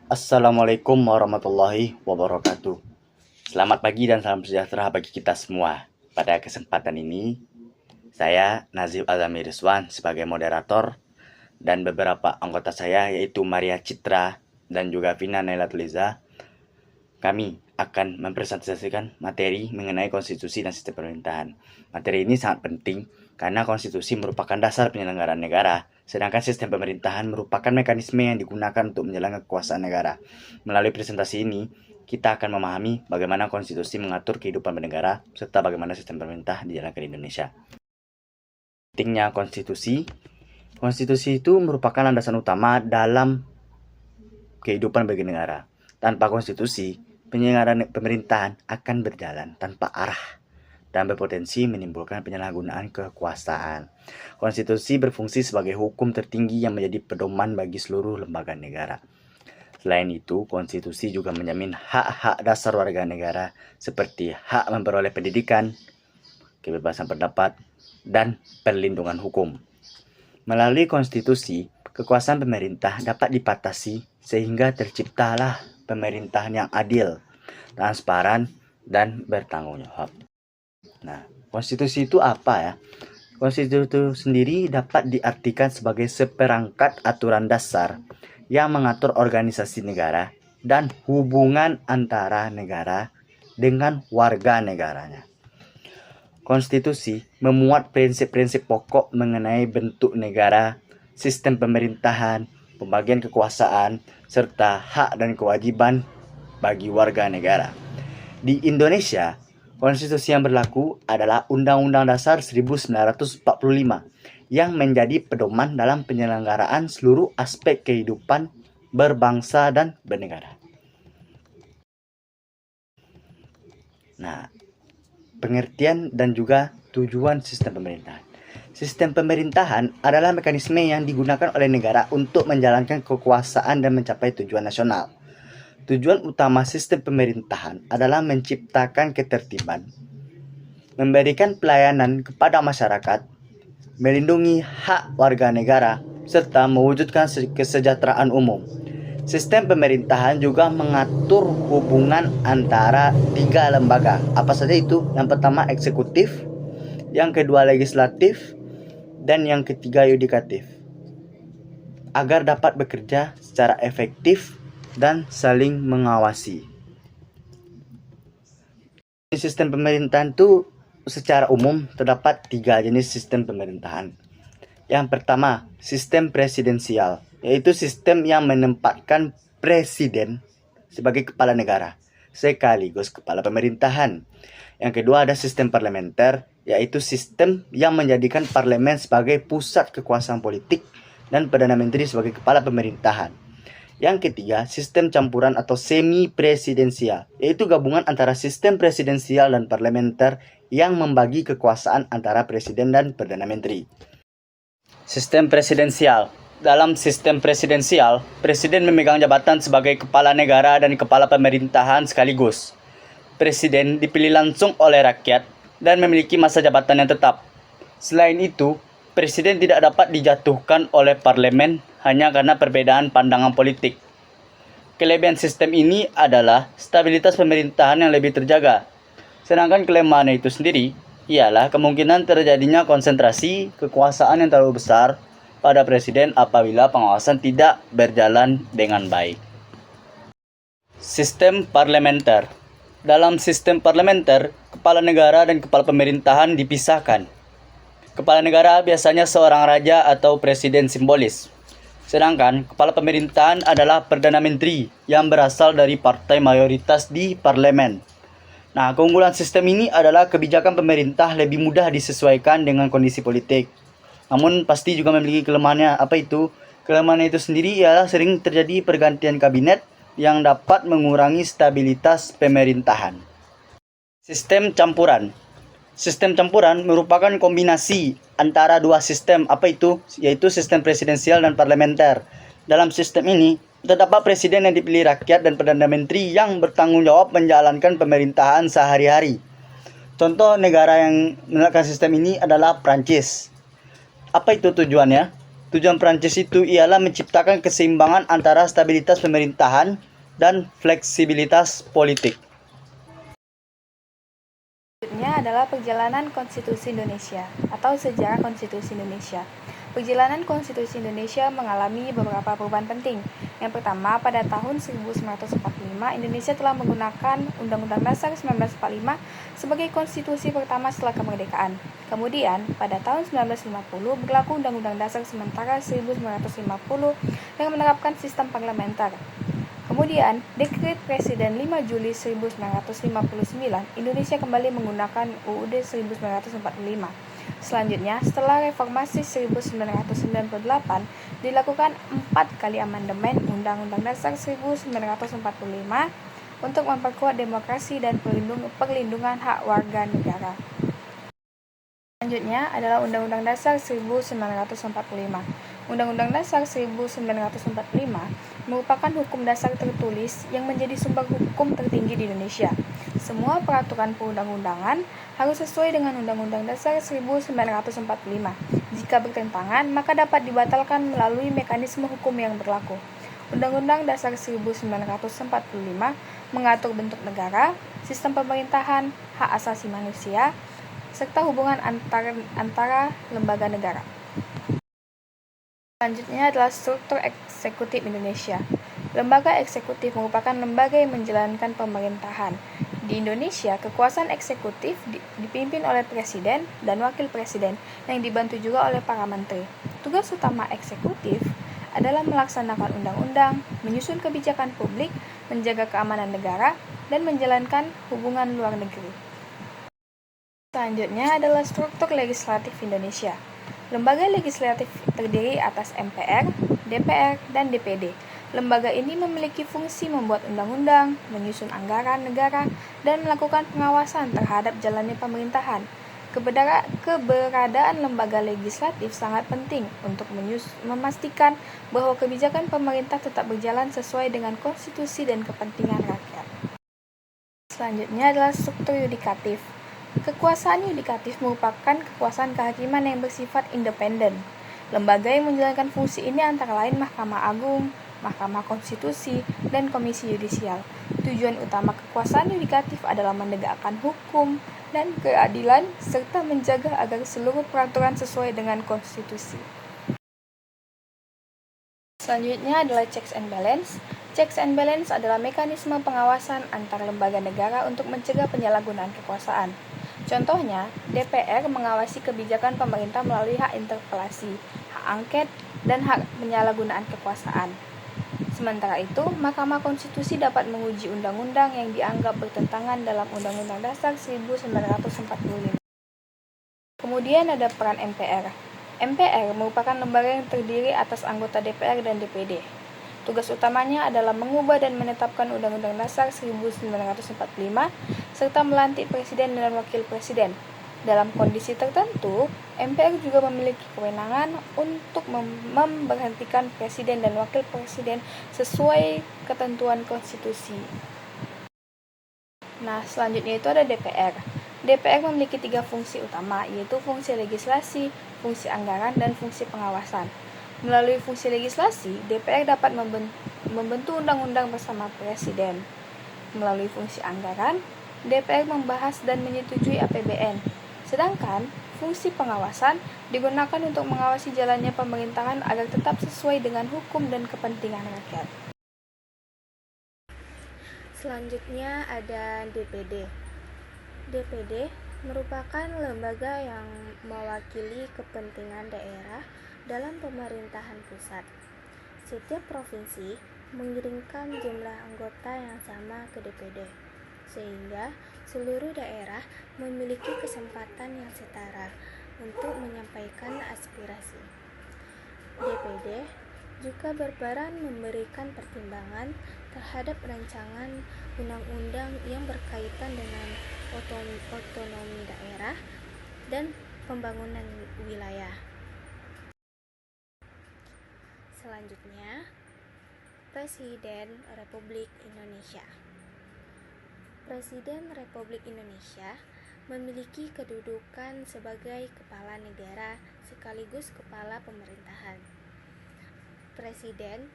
Assalamualaikum warahmatullahi wabarakatuh. Selamat pagi dan salam sejahtera bagi kita semua. Pada kesempatan ini, saya Nazib Azami Rizwan sebagai moderator dan beberapa anggota saya yaitu Maria Citra dan juga Vina Naila Tuliza. Kami akan mempresentasikan materi mengenai konstitusi dan sistem pemerintahan. Materi ini sangat penting karena konstitusi merupakan dasar penyelenggaraan negara, sedangkan sistem pemerintahan merupakan mekanisme yang digunakan untuk menjalankan kekuasaan negara. Melalui presentasi ini, kita akan memahami bagaimana konstitusi mengatur kehidupan bernegara, serta bagaimana sistem pemerintah dijalankan di Indonesia. Pentingnya konstitusi. Konstitusi itu merupakan landasan utama dalam kehidupan bernegara. Tanpa konstitusi, penyelenggaraan pemerintahan akan berjalan tanpa arah dan berpotensi menimbulkan penyalahgunaan kekuasaan. Konstitusi berfungsi sebagai hukum tertinggi yang menjadi pedoman bagi seluruh lembaga negara. Selain itu, konstitusi juga menjamin hak-hak dasar warga negara seperti hak memperoleh pendidikan, kebebasan pendapat, dan perlindungan hukum. Melalui konstitusi, kekuasaan pemerintah dapat dibatasi sehingga terciptalah pemerintahan yang adil, transparan, dan bertanggung jawab. Nah, konstitusi itu apa ya? Konstitusi itu sendiri dapat diartikan sebagai seperangkat aturan dasar yang mengatur organisasi negara dan hubungan antara negara dengan warga negaranya. Konstitusi memuat prinsip-prinsip pokok mengenai bentuk negara, sistem pemerintahan, pembagian kekuasaan, serta hak dan kewajiban bagi warga negara. Di Indonesia, konstitusi yang berlaku adalah Undang-Undang Dasar 1945 yang menjadi pedoman dalam penyelenggaraan seluruh aspek kehidupan berbangsa dan bernegara. Nah, pengertian dan juga tujuan sistem pemerintahan. Sistem pemerintahan adalah mekanisme yang digunakan oleh negara untuk menjalankan kekuasaan dan mencapai tujuan nasional. Tujuan utama sistem pemerintahan adalah menciptakan ketertiban, memberikan pelayanan kepada masyarakat, melindungi hak warga negara, serta mewujudkan kesejahteraan umum. Sistem pemerintahan juga mengatur hubungan antara tiga lembaga. Apa saja itu? Yang pertama eksekutif, yang kedua legislatif, dan yang ketiga yudikatif, agar dapat bekerja secara efektif dan saling mengawasi. Sistem pemerintahan itu secara umum terdapat tiga jenis sistem pemerintahan. Yang pertama, sistem presidensial, yaitu sistem yang menempatkan presiden sebagai kepala negara sekaligus kepala pemerintahan. Yang kedua ada sistem parlementer, yaitu sistem yang menjadikan parlemen sebagai pusat kekuasaan politik dan Perdana Menteri sebagai kepala pemerintahan. Yang ketiga, sistem campuran atau semi-presidensial, yaitu gabungan antara sistem presidensial dan parlementer yang membagi kekuasaan antara presiden dan Perdana Menteri. Sistem presidensial. Dalam sistem presidensial, presiden memegang jabatan sebagai kepala negara dan kepala pemerintahan sekaligus. Presiden dipilih langsung oleh rakyat dan memiliki masa jabatan yang tetap. Selain itu, presiden tidak dapat dijatuhkan oleh parlemen hanya karena perbedaan pandangan politik. Kelebihan sistem ini adalah stabilitas pemerintahan yang lebih terjaga. Sedangkan kelemahannya itu sendiri ialah kemungkinan terjadinya konsentrasi kekuasaan yang terlalu besar pada presiden apabila pengawasan tidak berjalan dengan baik. Sistem parlementer. Dalam sistem parlementer, kepala negara dan kepala pemerintahan dipisahkan. Kepala negara biasanya seorang raja atau presiden simbolis. Sedangkan kepala pemerintahan adalah Perdana Menteri yang berasal dari partai mayoritas di parlemen. Nah, keunggulan sistem ini adalah kebijakan pemerintah lebih mudah disesuaikan dengan kondisi politik. Namun pasti juga memiliki kelemahannya. Apa itu? Kelemahannya itu sendiri ialah sering terjadi pergantian kabinet yang dapat mengurangi stabilitas pemerintahan. Sistem campuran. Sistem campuran merupakan kombinasi antara dua sistem. Apa itu? Yaitu sistem presidensial dan parlementer. Dalam sistem ini, terdapat presiden yang dipilih rakyat dan Perdana Menteri yang bertanggung jawab menjalankan pemerintahan sehari-hari. Contoh negara yang menerapkan sistem ini adalah Prancis. Apa itu tujuannya? Tujuan Prancis itu ialah menciptakan keseimbangan antara stabilitas pemerintahan dan fleksibilitas politik. Selanjutnya adalah perjalanan konstitusi Indonesia atau sejarah konstitusi Indonesia. Perjalanan konstitusi Indonesia mengalami beberapa perubahan penting. Yang pertama, pada tahun 1945, Indonesia telah menggunakan Undang-Undang Dasar 1945 sebagai konstitusi pertama setelah kemerdekaan. Kemudian, pada tahun 1950 berlaku Undang-Undang Dasar Sementara 1950 yang menerapkan sistem parlementer. Kemudian, Dekret Presiden 5 Juli 1959, Indonesia kembali menggunakan UUD 1945. Selanjutnya, setelah reformasi 1998, dilakukan 4 kali amandemen Undang-Undang Dasar 1945 untuk memperkuat demokrasi dan perlindungan hak warga negara. Selanjutnya adalah Undang-Undang Dasar 1945. Undang-Undang Dasar 1945 merupakan hukum dasar tertulis yang menjadi sumber hukum tertinggi di Indonesia. Semua peraturan perundang-undangan harus sesuai dengan Undang-Undang Dasar 1945. Jika bertentangan, maka dapat dibatalkan melalui mekanisme hukum yang berlaku. Undang-Undang Dasar 1945 mengatur bentuk negara, sistem pemerintahan, hak asasi manusia, serta hubungan antara lembaga negara. Selanjutnya adalah struktur eksekutif Indonesia. Lembaga eksekutif merupakan lembaga yang menjalankan pemerintahan. Di Indonesia, kekuasaan eksekutif dipimpin oleh presiden dan wakil presiden yang dibantu juga oleh para menteri. Tugas utama eksekutif adalah melaksanakan undang-undang, menyusun kebijakan publik, menjaga keamanan negara, dan menjalankan hubungan luar negeri. Selanjutnya adalah struktur legislatif Indonesia. Lembaga legislatif terdiri atas MPR, DPR, dan DPD. Lembaga ini memiliki fungsi membuat undang-undang, menyusun anggaran negara, dan melakukan pengawasan terhadap jalannya pemerintahan. Keberadaan lembaga legislatif sangat penting untuk memastikan bahwa kebijakan pemerintah tetap berjalan sesuai dengan konstitusi dan kepentingan rakyat. Selanjutnya adalah struktur yudikatif. Kekuasaan yudikatif merupakan kekuasaan kehakiman yang bersifat independen. Lembaga yang menjalankan fungsi ini antara lain Mahkamah Agung, Mahkamah Konstitusi, dan Komisi Yudisial. Tujuan utama kekuasaan yudikatif adalah menegakkan hukum dan keadilan serta menjaga agar seluruh peraturan sesuai dengan konstitusi. Selanjutnya adalah checks and balance. Checks and balance adalah mekanisme pengawasan antar lembaga negara untuk mencegah penyalahgunaan kekuasaan. Contohnya, DPR mengawasi kebijakan pemerintah melalui hak interpelasi, hak angket, dan hak penyalahgunaan kekuasaan. Sementara itu, Mahkamah Konstitusi dapat menguji undang-undang yang dianggap bertentangan dalam Undang-Undang Dasar 1945. Kemudian ada peran MPR. MPR merupakan lembaga yang terdiri atas anggota DPR dan DPD. Tugas utamanya adalah mengubah dan menetapkan Undang-Undang Dasar 1945 serta melantik presiden dan wakil presiden. Dalam kondisi tertentu, MPR juga memiliki kewenangan untuk memberhentikan presiden dan wakil presiden sesuai ketentuan konstitusi. Nah, selanjutnya itu ada DPR. DPR memiliki 3 fungsi utama, yaitu fungsi legislasi, fungsi anggaran, dan fungsi pengawasan. Melalui fungsi legislasi, DPR dapat membentuk undang-undang bersama presiden. Melalui fungsi anggaran, DPR membahas dan menyetujui APBN. Sedangkan fungsi pengawasan digunakan untuk mengawasi jalannya pemerintahan agar tetap sesuai dengan hukum dan kepentingan rakyat. Selanjutnya ada DPD. DPD merupakan lembaga yang mewakili kepentingan daerah dalam pemerintahan pusat. Setiap provinsi mengirimkan jumlah anggota yang sama ke DPD, sehingga seluruh daerah memiliki kesempatan yang setara untuk menyampaikan aspirasi. DPD juga berperan memberikan pertimbangan terhadap rancangan undang-undang yang berkaitan dengan otonomi daerah dan pembangunan wilayah. Selanjutnya, Presiden Republik Indonesia. Presiden Republik Indonesia memiliki kedudukan sebagai kepala negara sekaligus kepala pemerintahan. Presiden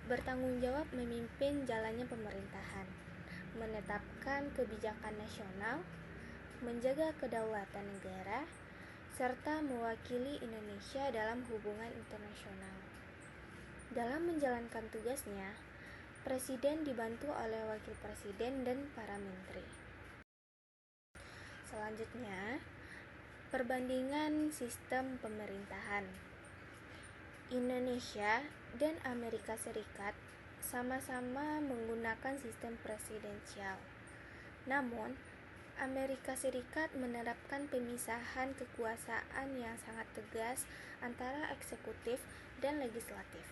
bertanggung jawab memimpin jalannya pemerintahan, menetapkan kebijakan nasional, menjaga kedaulatan negara, serta mewakili Indonesia dalam hubungan internasional. Dalam menjalankan tugasnya, Presiden dibantu oleh Wakil Presiden dan para menteri. Selanjutnya, perbandingan sistem pemerintahan. Indonesia dan Amerika Serikat sama-sama menggunakan sistem presidensial. Namun, Amerika Serikat menerapkan pemisahan kekuasaan yang sangat tegas antara eksekutif dan legislatif.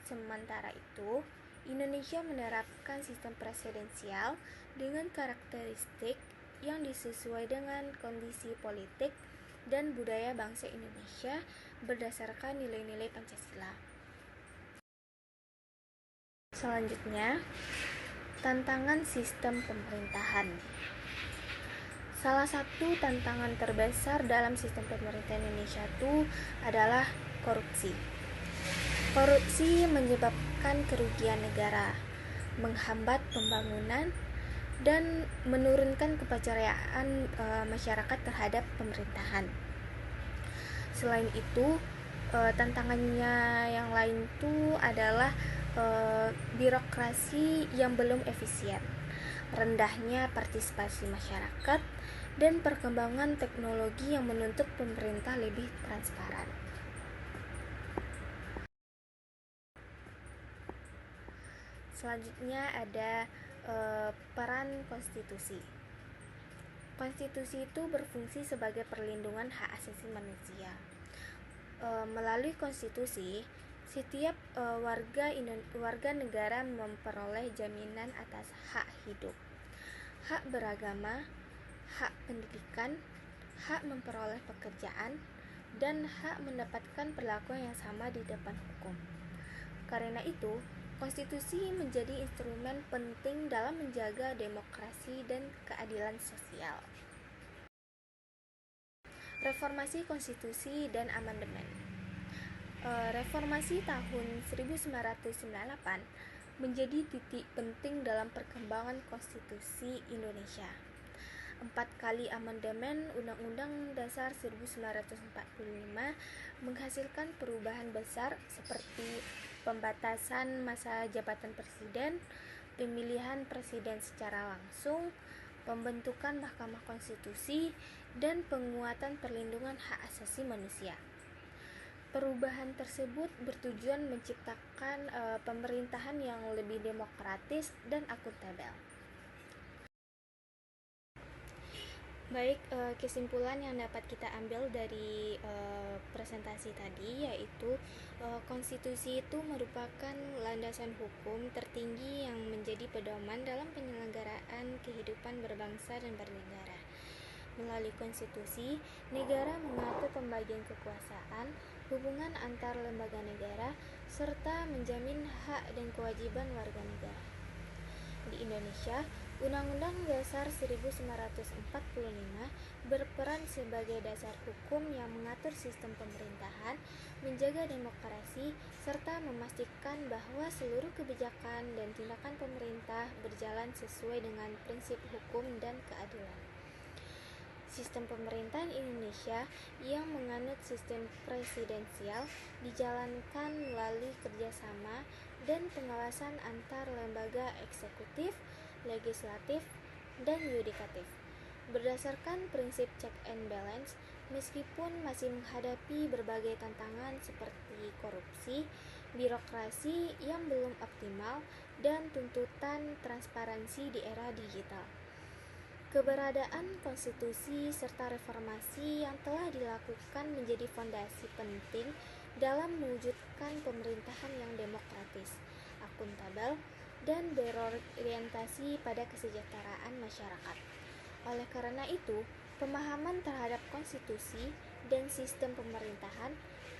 Sementara itu, Indonesia menerapkan sistem presidensial dengan karakteristik yang disesuai dengan kondisi politik dan budaya bangsa Indonesia berdasarkan nilai-nilai Pancasila. Selanjutnya, tantangan sistem pemerintahan. Salah satu tantangan terbesar dalam sistem pemerintahan Indonesia itu adalah korupsi. Korupsi menyebabkan kerugian negara, menghambat pembangunan, dan menurunkan kepercayaan masyarakat terhadap pemerintahan. Selain itu, tantangannya yang lain itu adalah birokrasi yang belum efisien, rendahnya partisipasi masyarakat, dan perkembangan teknologi yang menuntut pemerintah lebih transparan. Selanjutnya ada peran konstitusi. Konstitusi itu berfungsi sebagai perlindungan hak asasi manusia. Melalui konstitusi, setiap warga negara memperoleh jaminan atas hak hidup, hak beragama, hak pendidikan, hak memperoleh pekerjaan, dan hak mendapatkan perlakuan yang sama di depan hukum. Karena itu, konstitusi menjadi instrumen penting dalam menjaga demokrasi dan keadilan sosial. Reformasi konstitusi dan amandemen. Reformasi tahun 1998 menjadi titik penting dalam perkembangan konstitusi Indonesia. 4 kali amandemen Undang-Undang Dasar 1945 menghasilkan perubahan besar seperti pembatasan masa jabatan presiden, pemilihan presiden secara langsung, pembentukan Mahkamah Konstitusi, dan penguatan perlindungan hak asasi manusia. Perubahan tersebut bertujuan menciptakan pemerintahan yang lebih demokratis dan akuntabel. Baik, kesimpulan yang dapat kita ambil dari presentasi tadi yaitu konstitusi itu merupakan landasan hukum tertinggi yang menjadi pedoman dalam penyelenggaraan kehidupan berbangsa dan bernegara. Melalui konstitusi, negara mengatur pembagian kekuasaan, hubungan antar lembaga negara, serta menjamin hak dan kewajiban warga negara. Di Indonesia, Undang-Undang Dasar 1945 berperan sebagai dasar hukum yang mengatur sistem pemerintahan, menjaga demokrasi, serta memastikan bahwa seluruh kebijakan dan tindakan pemerintah berjalan sesuai dengan prinsip hukum dan keadilan. Sistem pemerintahan Indonesia yang menganut sistem presidensial dijalankan melalui kerjasama dan pengawasan antar lembaga eksekutif, legislatif, dan yudikatif. Berdasarkan prinsip check and balance, meskipun masih menghadapi berbagai tantangan seperti korupsi, birokrasi yang belum optimal, dan tuntutan transparansi di era digital. Keberadaan konstitusi serta reformasi yang telah dilakukan menjadi fondasi penting dalam mewujudkan pemerintahan yang demokratis, akuntabel, dan berorientasi pada kesejahteraan masyarakat. Oleh karena itu, pemahaman terhadap konstitusi dan sistem pemerintahan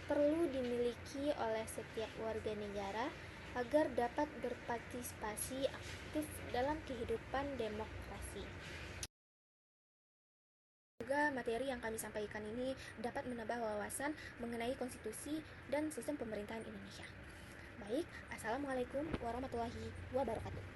perlu dimiliki oleh setiap warga negara agar dapat berpartisipasi aktif dalam kehidupan demokrasi. Semoga materi yang kami sampaikan ini dapat menambah wawasan mengenai konstitusi dan sistem pemerintahan Indonesia. Baik, Assalamualaikum warahmatullahi wabarakatuh.